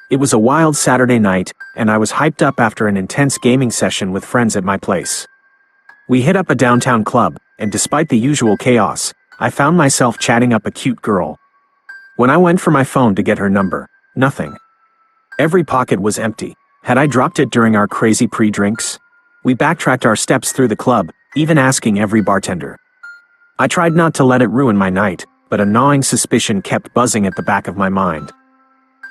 It was a wild Saturday night, and I was hyped up after an intense gaming session with friends at my place. We hit up a downtown club, and despite the usual chaos, I found myself chatting up a cute girl. When I went for my phone to get her number, nothing. Every pocket was empty. Had I dropped it during our crazy pre-drinks? We backtracked our steps through the club, even asking every bartender. I tried not to let it ruin my night, but a gnawing suspicion kept buzzing at the back of my mind.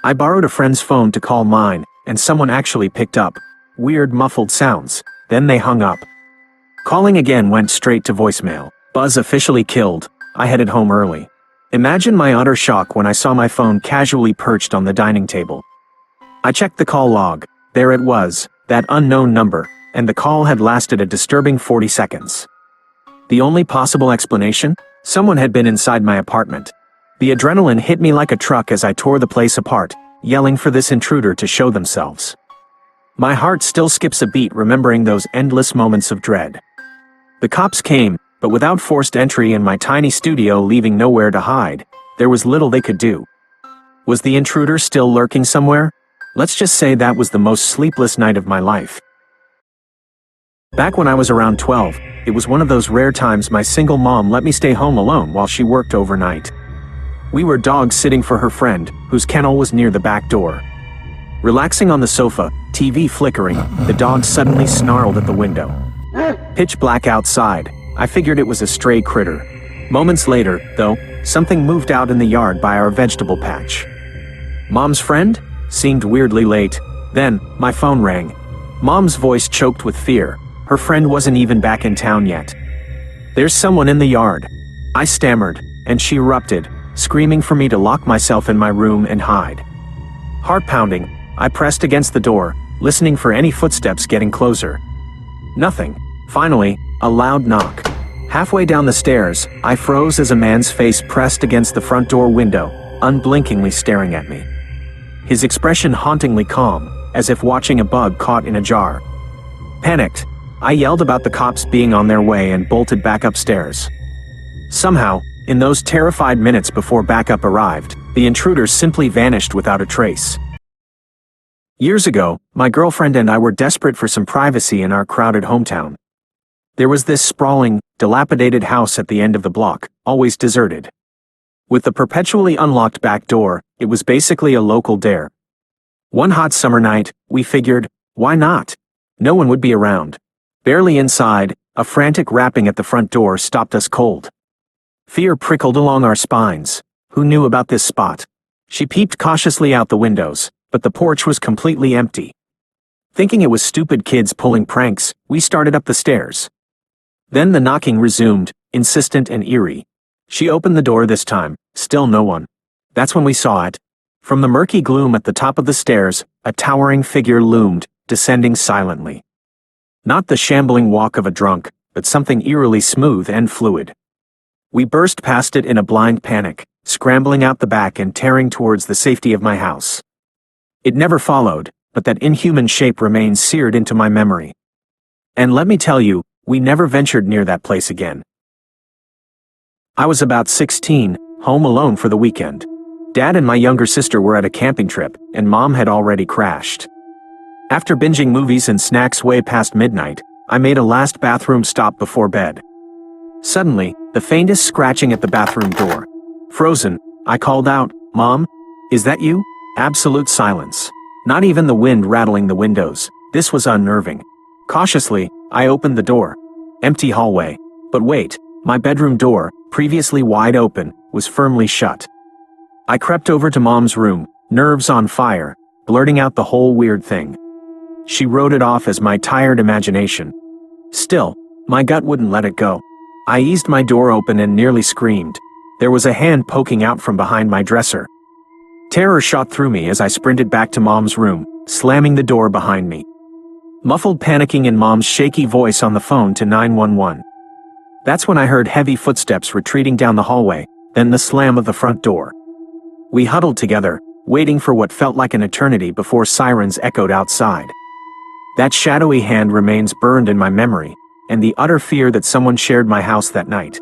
I borrowed a friend's phone to call mine, and someone actually picked up. Weird muffled sounds. Then they hung up. Calling again went straight to voicemail. Buzz officially killed. I headed home early. Imagine my utter shock when I saw my phone casually perched on the dining table. I checked the call log. There it was, that unknown number, and the call had lasted a disturbing 40 seconds. The only possible explanation? Someone had been inside my apartment. The adrenaline hit me like a truck as I tore the place apart, yelling for this intruder to show themselves. My heart still skips a beat remembering those endless moments of dread. The cops came, but without forced entry in my tiny studio leaving nowhere to hide, there was little they could do. Was the intruder still lurking somewhere? Let's just say that was the most sleepless night of my life. Back when I was around 12, it was one of those rare times my single mom let me stay home alone while she worked overnight. We were dogs sitting for her friend, whose kennel was near the back door. Relaxing on the sofa, TV flickering, the dog suddenly snarled at the window. Pitch black outside. I figured it was a stray critter. Moments later, though, something moved out in the yard by our vegetable patch. Mom's friend? Seemed weirdly late. Then, my phone rang. Mom's voice choked with fear. Her friend wasn't even back in town yet. "There's someone in the yard." I stammered, and she erupted, screaming for me to lock myself in my room and hide. Heart pounding, I pressed against the door, listening for any footsteps getting closer. Nothing. Finally, a loud knock. Halfway down the stairs, I froze as a man's face pressed against the front door window, unblinkingly staring at me. His expression hauntingly calm, as if watching a bug caught in a jar. Panicked, I yelled about the cops being on their way and bolted back upstairs. Somehow, in those terrified minutes before backup arrived, the intruders simply vanished without a trace. Years ago, my girlfriend and I were desperate for some privacy in our crowded hometown. There was this sprawling, dilapidated house at the end of the block, always deserted. With the perpetually unlocked back door, it was basically a local dare. One hot summer night, we figured, why not? No one would be around. Barely inside, a frantic rapping at the front door stopped us cold. Fear prickled along our spines. Who knew about this spot? She peeped cautiously out the windows, but the porch was completely empty. Thinking it was stupid kids pulling pranks, we started up the stairs. Then the knocking resumed, insistent and eerie. She opened the door this time, still no one. That's when we saw it. From the murky gloom at the top of the stairs, a towering figure loomed, descending silently. Not the shambling walk of a drunk, but something eerily smooth and fluid. We burst past it in a blind panic, scrambling out the back and tearing towards the safety of my house. It never followed, but that inhuman shape remains seared into my memory. And let me tell you, we never ventured near that place again. I was about 16, home alone for the weekend. Dad and my younger sister were at a camping trip, and Mom had already crashed. After binging movies and snacks way past midnight, I made a last bathroom stop before bed. Suddenly, the faintest scratching at the bathroom door. Frozen, I called out, "Mom? Is that you?" Absolute silence. Not even the wind rattling the windows. This was unnerving. Cautiously, I opened the door. Empty hallway. But wait, my bedroom door, previously wide open, was firmly shut. I crept over to Mom's room, nerves on fire, blurting out the whole weird thing. She wrote it off as my tired imagination. Still, my gut wouldn't let it go. I eased my door open and nearly screamed. There was a hand poking out from behind my dresser. Terror shot through me as I sprinted back to Mom's room, slamming the door behind me. Muffled panicking in Mom's shaky voice on the phone to 911. That's when I heard heavy footsteps retreating down the hallway, then the slam of the front door. We huddled together, waiting for what felt like an eternity before sirens echoed outside. That shadowy hand remains burned in my memory, and the utter fear that someone shared my house that night.